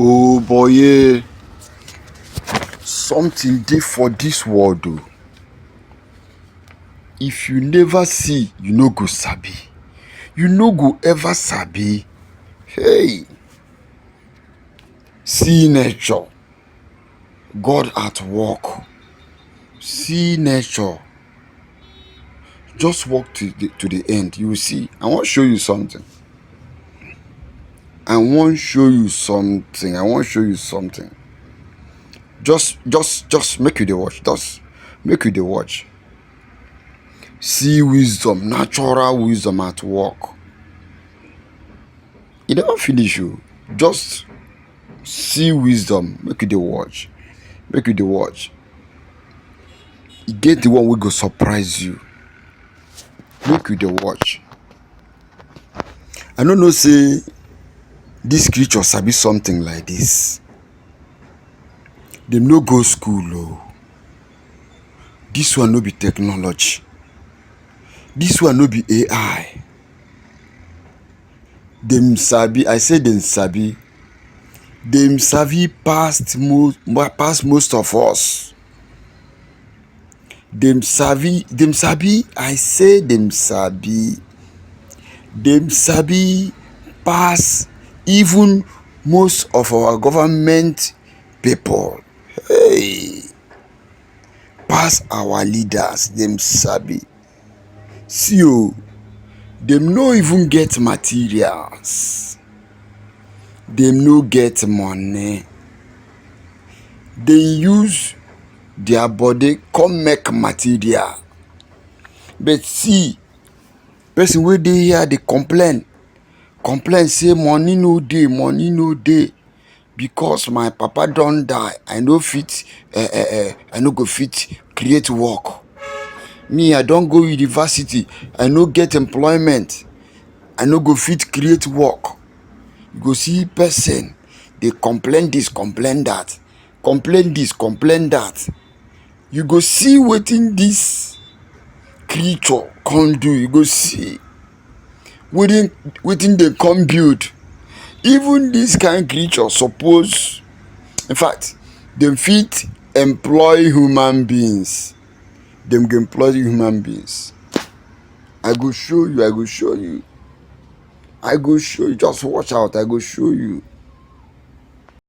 Oh boy, yeah. Something dey for this world o. If you never see, you no go sabi. You no go ever sabi. Hey, see nature. God at work. See nature. Just walk to the end. You will see. I want to show you something. I want to show you something. Just make you dey watch. Just make you dey watch. See wisdom, natural wisdom at work. E never finish o. Just see wisdom, make you dey watch. Make you dey watch. E get the one wey go surprise you. Make you dey watch. I no know say dis creature sabi something like dis. Dem no go school o. Dis one no be technology. Dis one no be AI. Dem sabi, I say dem sabi. Dem sabi pass most of us. Dem sabi, I say dem sabi. Dem sabi pass even most of our government people. Hey, pass our leaders, dem sabi. See o, dem no even get materials. Dem no get money. Dem use their body come make material. But see, person wey dey here dey complain say money no dey because my papa don die. I no go fit create work. Me, I don go university. I no get employment. I no go fit create work. You go see person dey complain this, complain that. Complain this, complain that. You go see wetin this creature come do. You go see wetin dem come build. Even this kind creature suppose, in fact, dem fit employ human beings. Dem go employ human beings. I go show you. Just watch out. I go show you.